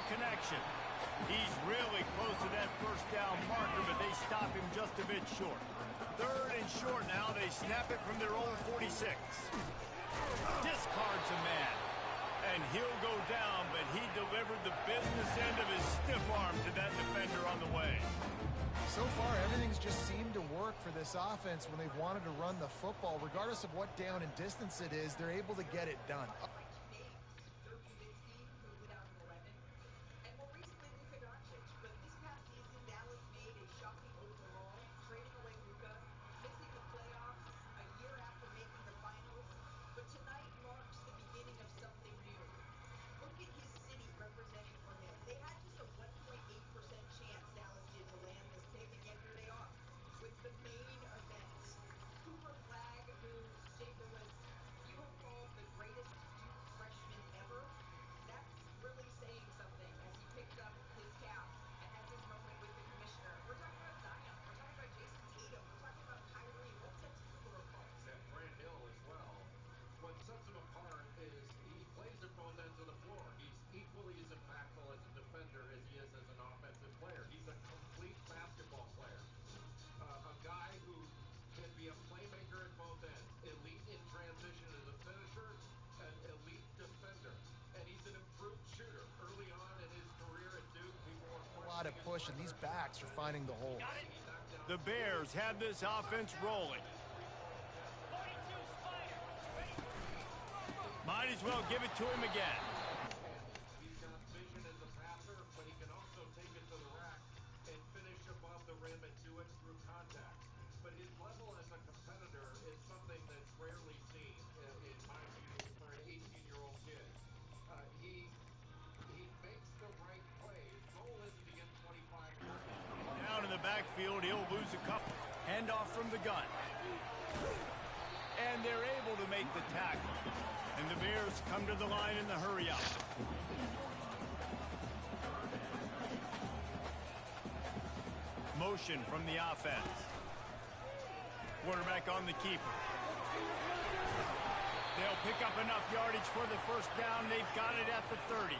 a connection. He's really close to that first down marker, but they stop him just a bit short. Third and short now. They snap it from their own 46. Discards a man. And he'll go down, but he delivered the business end of his stiff arm to that defender on the way. So far, everything's just seemed to work for this offense when they've wanted to run the football. Regardless of what down and distance it is, they're able to get it done. Of push, and these backs are finding the holes. The Bears have this offense rolling. Might as well give it to him again. He's got vision as a passer, but he can also take it to the rack and finish above the rim and do it through contact. But his level as a competitor is something that's rarely seen, in my view, for an 18-year-old kid. He makes the right play. His goal isn't to get 25. Down in the backfield, he'll lose a couple. Handoff from the gun. And they're able to make the tackle. And the Bears come to the line in the hurry-up. Motion from the offense. Quarterback on the keeper. They'll pick up enough yardage for the first down. They've got it at the 30.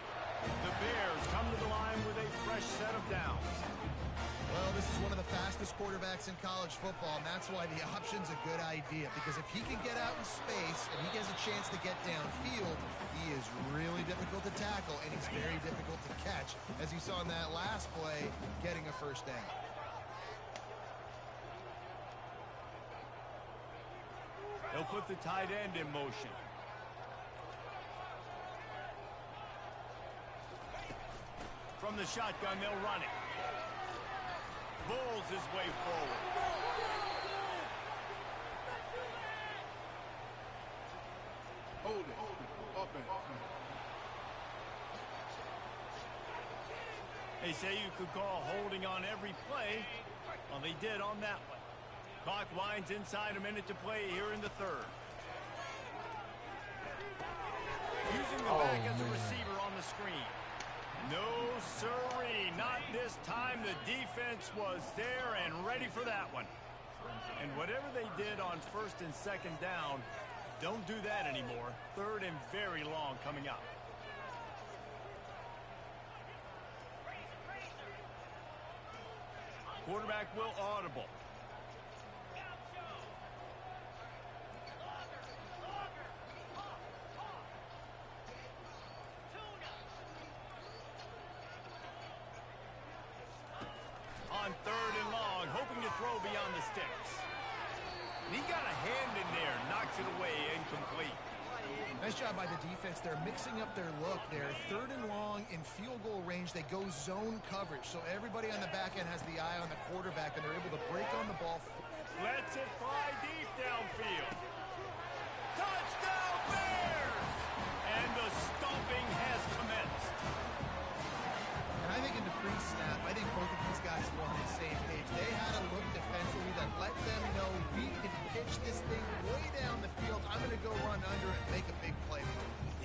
The Bears come to the line with a fresh set of downs. Well, this is one of the fastest quarterbacks in college football, and that's why the option's a good idea. Because if he can get out in space and he gets a chance to get downfield, he is really difficult to tackle, and he's very difficult to catch, as you saw in that last play, getting a first down. They'll put the tight end in motion. From the shotgun, they'll run it. Bulls his way forward. Hold it. Open. They say you could call holding on every play. Well, they did on that one. Clock winds inside a minute to play here in the third. Using the back as a receiver on the screen. No, sirree, not this time. The defense was there and ready for that one. And whatever they did on first and second down, don't do that anymore. Third and very long coming up. Quarterback will audible. On third and long, hoping to throw beyond the sticks. And he got a hand in there, knocks it away, incomplete. Nice job by the defense. They're mixing up their look there. Third and long in field goal range, they go zone coverage. So everybody on the back end has the eye on the quarterback, and they're able to break on the ball. Lets it fly deep downfield. Touchdown Bears! And the stomping has commenced. And I think in the pre-snap, I think both of these guys were on the same page. They had a look defensively that let them know we can pitch this thing way down the field. I'm going to go run under and make a big play.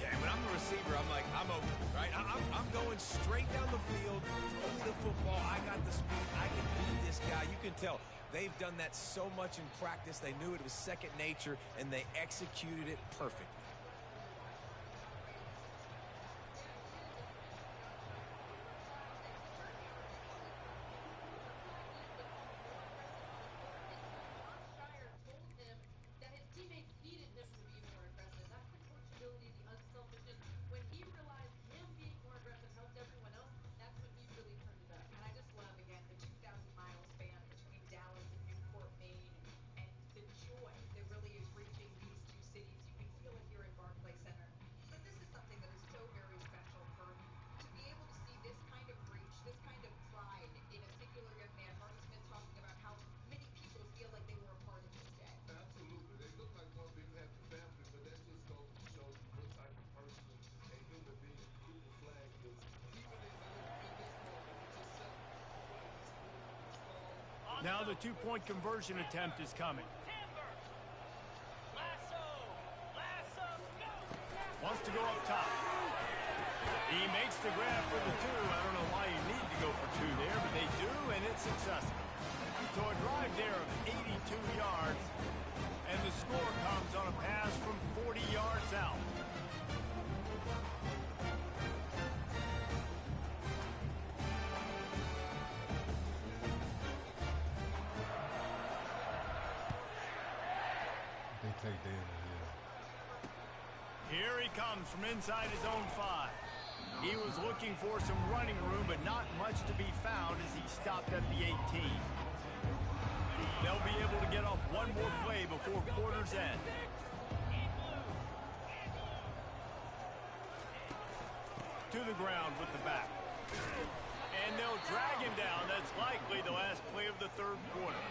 Yeah, when I'm the receiver, I'm like, I'm open, right? I'm going straight down the field, throw me the football. I got the speed. I can beat this guy. You can tell they've done that so much in practice. They knew it was second nature, and they executed it perfectly. Now the two-point conversion attempt is coming. Wants to go up top. He makes the grab for the two. I don't know why you need to go for two there, but they do, and it's successful. So a drive there of 82 yards, and the score comes on a pass from 40 yards out. They take damage, yeah. Here he comes from inside his own 5. He was looking for some running room, but not much to be found as he stopped at the 18. They'll be able to get off one more play before quarter's end. To the ground with the back. And they'll drag him down. That's likely the last play of the third quarter.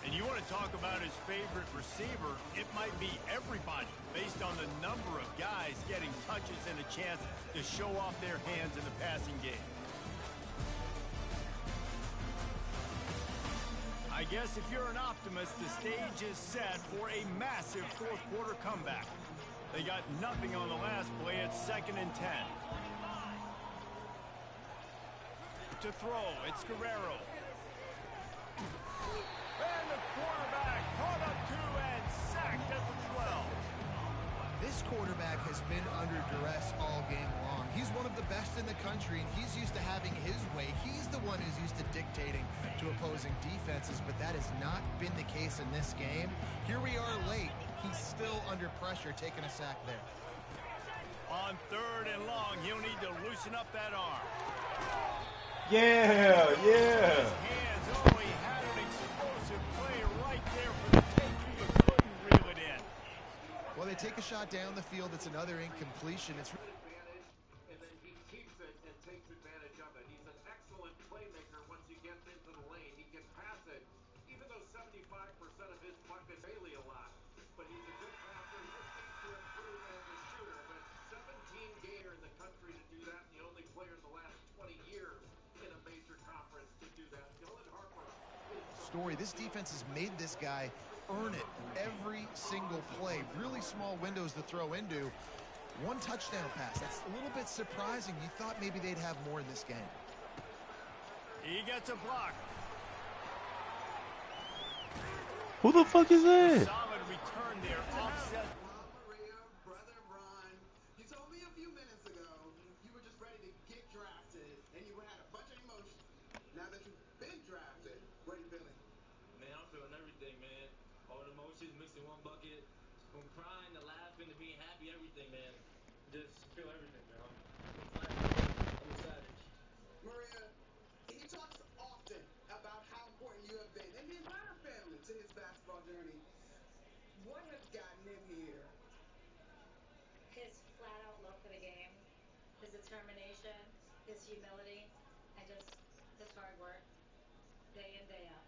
And you want to talk about his favorite receiver, it might be everybody based on the number of guys getting touches and a chance to show off their hands in the passing game. I guess if you're an optimist, the stage is set for a massive fourth quarter comeback. They got nothing on the last play. It's 2nd and 10. To throw, it's Guerrero. And the quarterback caught up 2 and sacked at the 12. This quarterback has been under duress all game long. He's one of the best in the country, and he's used to having his way. He's the one who's used to dictating to opposing defenses, but that has not been the case in this game. Here we are late. He's still under pressure, taking a sack there. On 3rd and long, he'll need to loosen up that arm. Yeah, yeah. His hands only had an explosive play right there for the taking, but couldn't reel it in. Well, they take a shot down the field. It's another incompletion. It's advantage, and then he keeps it and takes advantage of it. He's an excellent playmaker once he gets into the lane. He can pass it, even though 75% of his buckets Bailey a lot. But he's a good passer. He just needs to improve as a shooter. But 17 gainer in the country to do that, and the only player in the last 20 years in a major conference to do that. Dylan Harper is story. This defense has made this guy earn it every single play. Really small windows to throw into. One touchdown pass. That's a little bit surprising. You thought maybe they'd have more in this game. He gets a block. Who the fuck is that? Solid return there, offset. Maria, brother Ron, you told me a few minutes ago you were just ready to get drafted and you had a bunch of emotions. Now that you've been drafted, what are you feeling? Man, I'm feeling everything, man. All the emotions mixed in one bucket. From crying to laughing to being happy, everything, man. Just feel everything, man. I'm excited. Maria, he talks often about how important you have been and the entire family to his basketball journey. What has gotten him here? His flat-out love for the game, his determination, his humility, and just his hard work, day in, day out.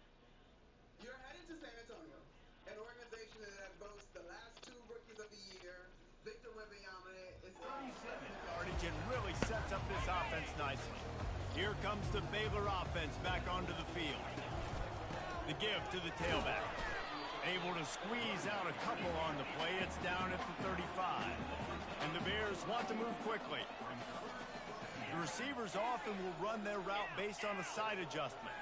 You're headed to San Antonio, an organization that boasts the last 2 rookies of the year. Victor Wembanyama is 37 yardage and really sets up this offense nicely. Here comes the Baylor offense back onto the field. The give to the tailback. Able to squeeze out a couple on the play. It's down at the 35. And the Bears want to move quickly. The receivers often will run their route based on a side adjustment.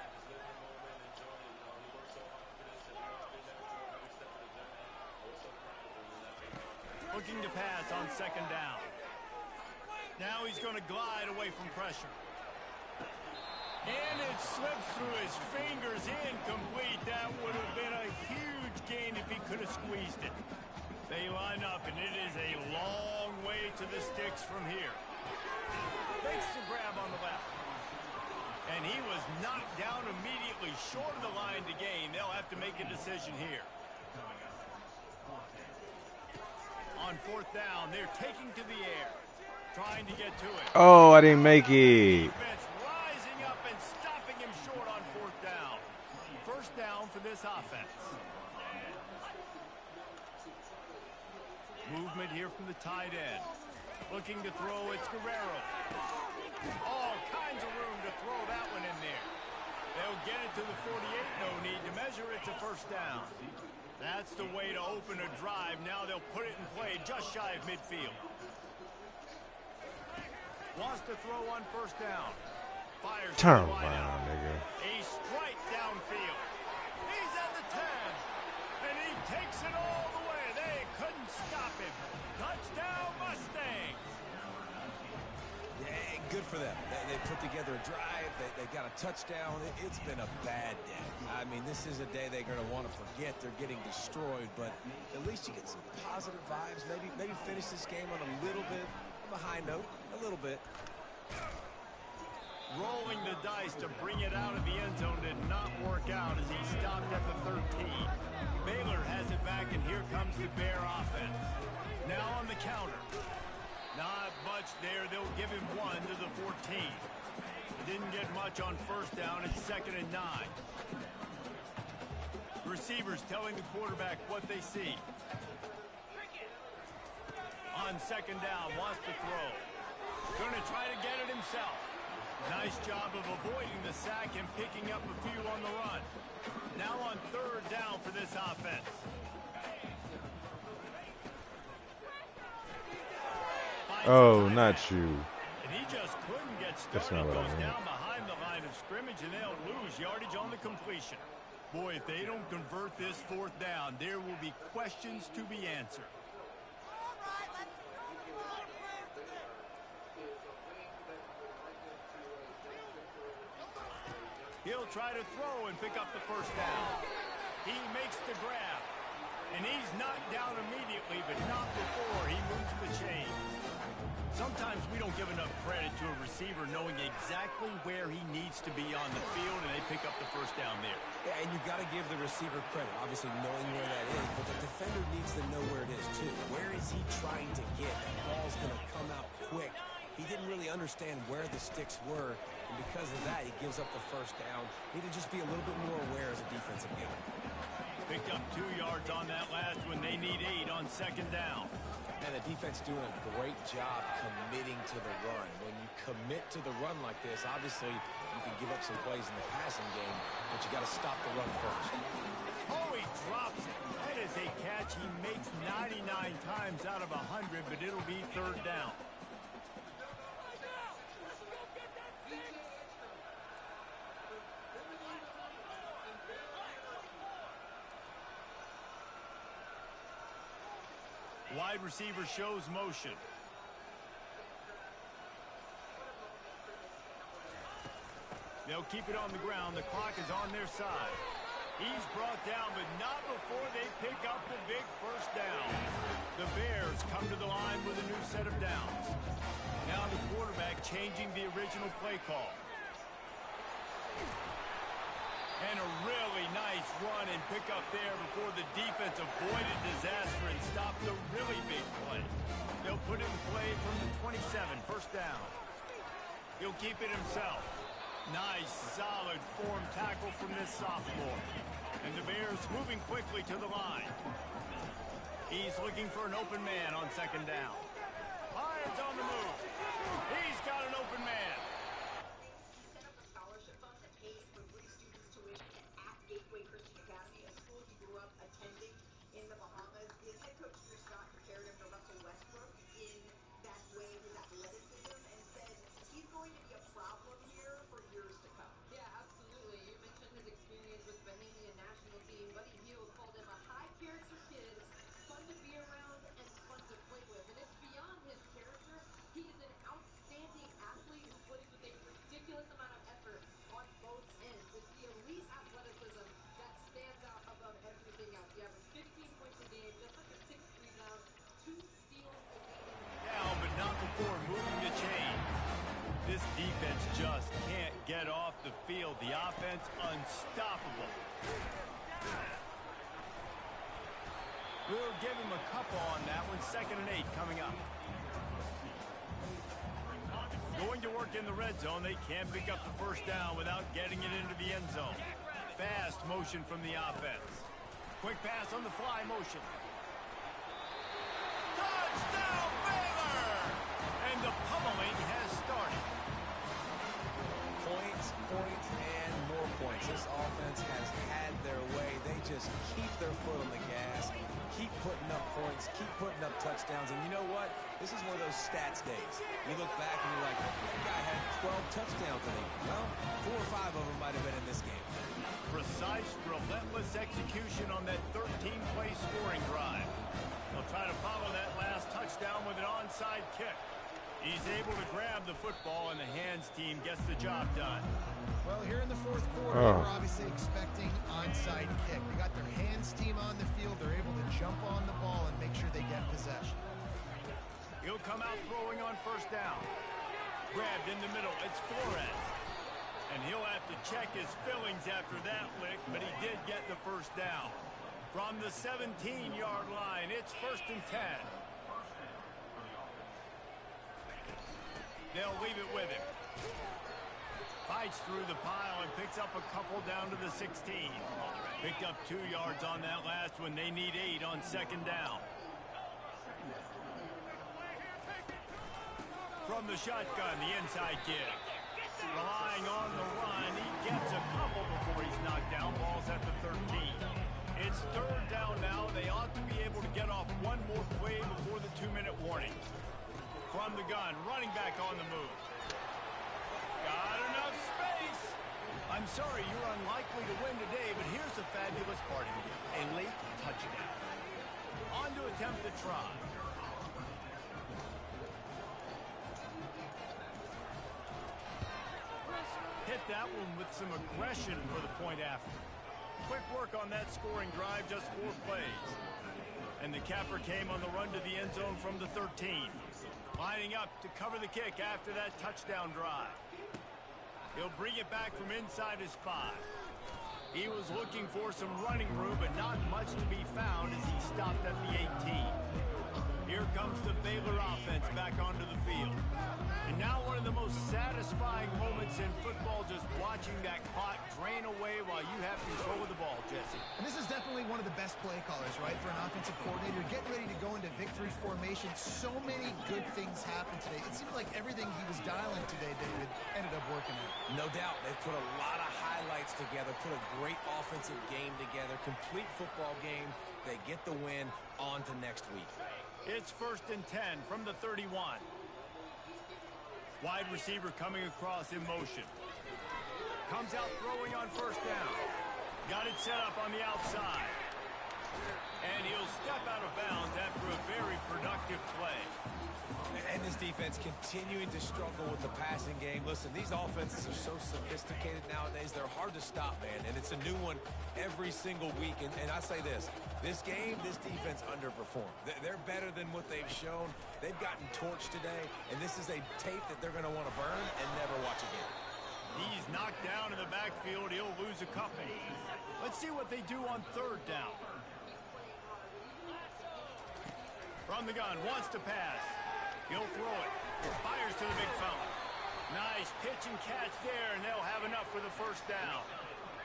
Looking to pass on 2nd down. Now he's going to glide away from pressure. And it slips through his fingers, incomplete. That would have been a huge gain if he could have squeezed it. They line up, and it is a long way to the sticks from here. Makes the grab on the left. And he was knocked down immediately short of the line to gain. They'll have to make a decision here. On 4th down, they're taking to the air, trying to get to it. Oh, I didn't make it. Defense rising up and stopping him short on 4th down. 1st down for this offense. Movement here from the tight end. Looking to throw, it's Guerrero. All kinds of room to throw that one in there. They'll get it to the 48, no need to measure, it's a first down. That's the way to open a drive. Now they'll put it in play just shy of midfield. Wants to throw on first down. Fires Turn wide around, out. nigga. A strike downfield. He's at the 10. And he takes it all the way. They couldn't stop him. Touchdown, Mustangs. Yeah, good for them. They put together a drive. They got a touchdown. It's been a bad day. I mean, this is a day they're going to want to forget. They're getting destroyed, but at least you get some positive vibes. Maybe finish this game on a little bit of a high note. A little bit. Rolling the dice to bring it out of the end zone did not work out as he stopped at the 13. Baylor has it back, and here comes the Bear offense. Now on the counter. Not much there. They'll give him 1 to the 14. Didn't get much on first down. It's 2nd and 9. Receivers telling the quarterback what they see. On 2nd down, wants to throw. Going to try to get it himself. Nice job of avoiding the sack and picking up a few on the run. Now on 3rd down for this offense. Oh, not you. And he just couldn't get That's started. not what I Goes meant. down behind the line of scrimmage, and they'll lose yardage on the completion. Boy, if they don't convert this 4th down, there will be questions to be answered. He'll try to throw and pick up the first down. He makes the grab. And he's knocked down immediately, but not before he moves the chain. Sometimes we don't give enough credit to a receiver knowing exactly where he needs to be on the field, and they pick up the first down there. Yeah, and you got to give the receiver credit, obviously knowing where that is, but the defender needs to know where it is too. Where is he trying to get? That ball's going to come out quick. He didn't really understand where the sticks were, and because of that, he gives up the first down. Need to just be a little bit more aware as a defensive guy. Picked up 2 yards on that last one. They need 8 on 2nd down. And the defense doing a great job committing to the run. When you commit to the run like this, obviously you can give up some plays in the passing game, but you got to stop the run first. Oh, he drops it. That is a catch he makes 99 times out of 100, but it'll be 3rd down. Wide receiver shows motion. They'll keep it on the ground. The clock is on their side. He's brought down, but not before they pick up the big first down. The Bears come to the line with a new set of downs. Now the quarterback changing the original play call. And a really nice run and pick up there before the defense avoided disaster and stopped the really big play. They'll put it in play from the 27, first down. He'll keep it himself. Nice, solid form tackle from this sophomore. And the Bears moving quickly to the line. He's looking for an open man on 2nd down. Highland's on the move. He's got an open man. This defense just can't get off the field. The offense unstoppable. We'll give him a couple on that one. 2nd and 8 coming up. Going to work in the red zone. They can't pick up the first down without getting it into the end zone. Fast motion from the offense. Quick pass on the fly motion. Touchdown, Baylor! pummeling has started. Points, points, and more points. This offense has had their way. They just keep their foot on the gas, keep putting up points, keep putting up touchdowns. And you know what? This is one of those stats days. You look back and you're like, that guy had 12 touchdowns today. Well, 4 or 5 of them might have been in this game. Precise, relentless execution on that 13-play scoring drive. They'll try to follow that last touchdown with an onside kick. He's able to grab the football, and the hands team gets the job done. Well, here in the fourth quarter, we're obviously expecting onside kick. They got their hands team on the field. They're able to jump on the ball and make sure they get possession. He'll come out throwing on first down. Grabbed in the middle. It's Flores. And he'll have to check his fillings after that lick, but he did get the first down. From the 17-yard line, it's 1st and 10. They'll leave it with him. Fights through the pile and picks up a couple down to the 16. Picked up 2 yards on that last one. They need 8 on 2nd down. From the shotgun, the inside kick. Relying on the run, he gets a couple before he's knocked down. Ball's at the 13. It's 3rd down now. They ought to be able to get off one more play before the 2-minute warning. From the gun, running back on the move. Got enough space. I'm sorry, you're unlikely to win today, but here's the fabulous part of it. A late touchdown. On to attempt the try. Hit that one with some aggression for the point after. Quick work on that scoring drive, just 4 plays. And the capper came on the run to the end zone from the 13. Lining up to cover the kick after that touchdown drive. He'll bring it back from inside his 5. He was looking for some running room, but not much to be found as he stopped at the 18. Here comes the Baylor offense back onto the field. And now one of the most satisfying moments in football, just watching that clock drain away while you have control of the ball, Jesse. And this is definitely one of the best play callers, right, for an offensive coordinator. Getting ready to go into victory formation. So many good things happened today. It seemed like everything he was dialing today, David, ended up working out. No doubt. They've put a lot of highlights together, put a great offensive game together, complete football game. They get the win. On to next week. It's 1st and 10 from the 31. Wide receiver coming across in motion. Comes out throwing on first down. Got it set up on the outside. And he'll step out of bounds after a very productive play. And this defense continuing to struggle with the passing game. Listen, these offenses are so sophisticated nowadays. They're hard to stop, man. And it's a new one every single week. And I say this game, this defense underperformed. They're better than what they've shown. They've gotten torched today. And this is a tape that they're going to want to burn and never watch again. He's knocked down in the backfield. He'll lose a couple. Let's see what they do on 3rd down. From the gun, wants to pass. He'll throw it. Fires to the big fella. Nice pitch and catch there, and they'll have enough for the first down.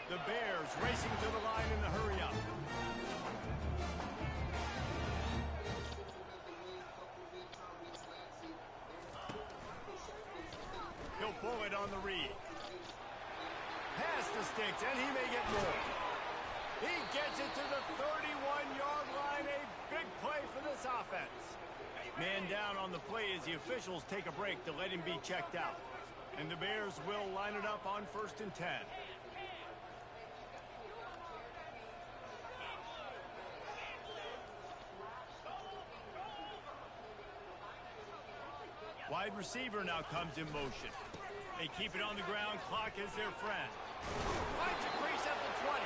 The Bears racing to the line in the hurry-up. He'll pull it on the read. Pass the sticks, and he may get more. He gets it to the 31-yard line. A big play for this offense. Man down on the play as the officials take a break to let him be checked out. And the Bears will line it up on 1st and 10. Wide receiver now comes in motion. They keep it on the ground. Clock is their friend. Finds a crease at the 20.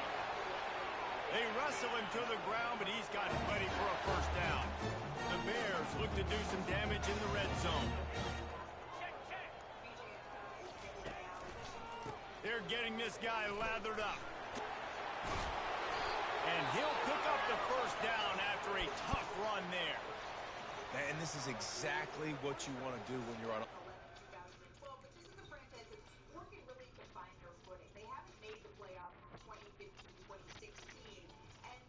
They wrestle him to the ground, but he's got plenty for a first down. The Bears look to do some damage in the red zone. They're getting this guy lathered up. And he'll pick up the first down after a tough run there. And this is exactly what you want to do when you're on a... Well, but this is a franchise that's working really to find their footing. They haven't made the playoffs in 2015, 2016. And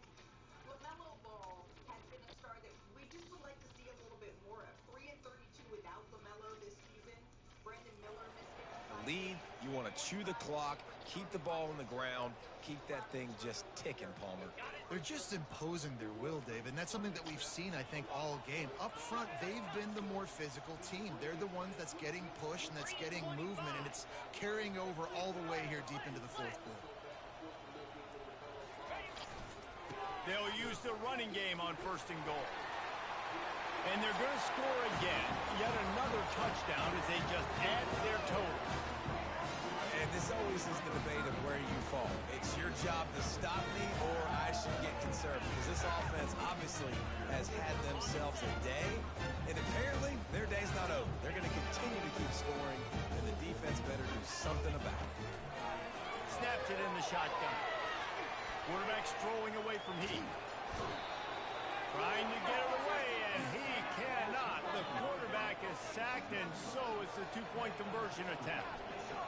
LaMelo Ball has been a star that we just would like to see a little bit more of. 3-32 without LaMelo this lead. You want to chew the clock, keep the ball on the ground, keep that thing just ticking, Palmer. They're just imposing their will, Dave, and that's something that we've seen, I think, all game. Up front, they've been the more physical team. They're the ones that's getting pushed and that's getting movement, and it's carrying over all the way here deep into the fourth quarter. They'll use the running game on 1st and goal. And they're going to score again. Yet another touchdown as they just add to their total. And this always is the debate of where you fall. It's your job to stop me or I should get conservative. Because this offense obviously has had themselves a day. And apparently their day's not over. They're going to continue to keep scoring. And the defense better do something about it. Snaps it in the shotgun. Quarterback strolling away from Heath. Trying to get it away, and he cannot. The quarterback is sacked, and so is the two-point conversion attempt.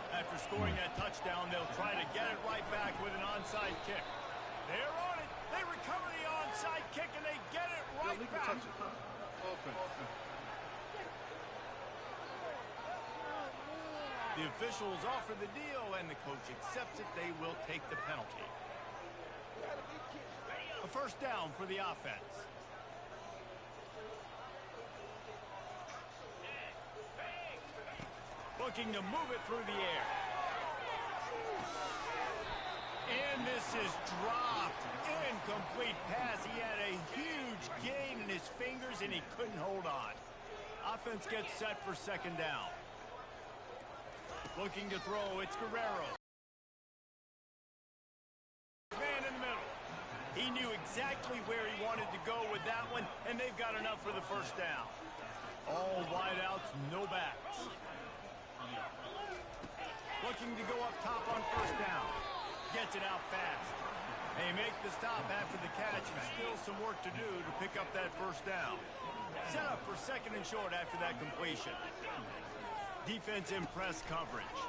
After scoring that touchdown, they'll try to get it right back with an onside kick. They're on it. They recover the onside kick, and they get it right back. The officials offer the deal, and the coach accepts it. They will take the penalty. A 1st down for the offense. Looking to move it through the air. And this is dropped. Incomplete pass. He had a huge gain in his fingers, and he couldn't hold on. Offense gets set for 2nd down. Looking to throw. It's Guerrero. Man in the middle. He knew exactly where he wanted to go with that one, and they've got enough for the 1st down. All wideouts, no backs. Looking to go up top on 1st down. Gets it out fast. They make the stop after the catch, and still some work to do to pick up that 1st down. Set up for 2nd and short after that completion. Defense in press coverage.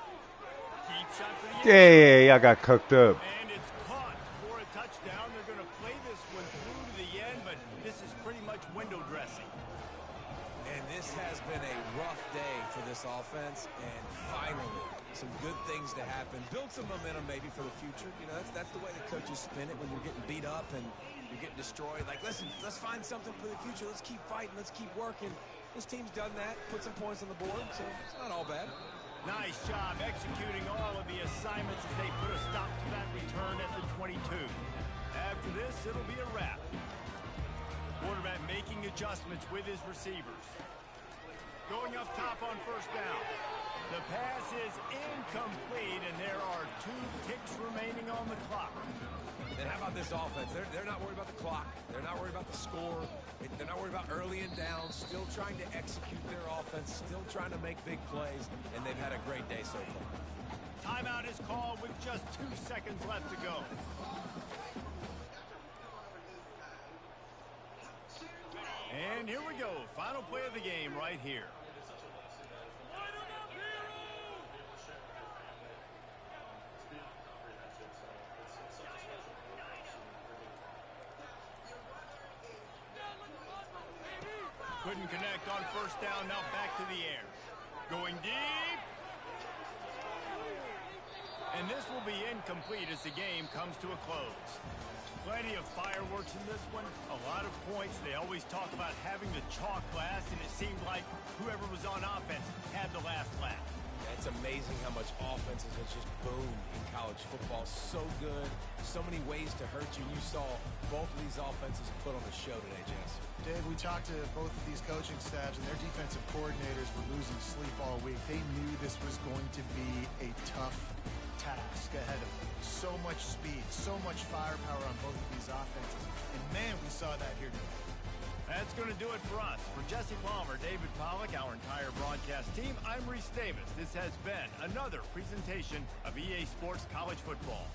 Deep shot for the Yeah, I got cooked up. And it's caught for a touchdown. They're going to play this one through to the end, but this is pretty much window dressing. And this has been a rough day for this offense, and finally some good things to happen. Build some momentum maybe for the future. You know, that's the way the coaches spin it when you're getting beat up and you're getting destroyed. Like, listen, let's find something for the future. Let's keep fighting. Let's keep working. This team's done that, put some points on the board, so it's not all bad. Nice job executing all of the assignments as they put a stop to that return at the 22. After this, it'll be a wrap. Quarterback making adjustments with his receivers. Going up top on 1st down. The pass is incomplete, and there are 2 ticks remaining on the clock. And how about this offense? They're not worried about the clock. They're not worried about the score. They're not worried about early and down. Still trying to execute their offense. Still trying to make big plays, and they've had a great day so far. Timeout is called with just 2 seconds left to go. And here we go. Final play of the game right here. Couldn't connect on 1st down. Now back to the air. Going deep. And this will be incomplete as the game comes to a close. Plenty of fireworks in this one. A lot of points. They always talk about having the chalk last, and it seemed like whoever was on offense had the last laugh. It's amazing how much offenses has just boomed in college football. So good. So many ways to hurt you. You saw both of these offenses put on the show today, Jess. Dave, we talked to both of these coaching staffs, and their defensive coordinators were losing sleep all week. They knew this was going to be a tough task ahead of them. So much speed, so much firepower on both of these offenses. And, man, we saw that here today. That's going to do it for us. For Jesse Palmer, David Pollack, our entire broadcast team, I'm Reese Davis. This has been another presentation of EA Sports College Football.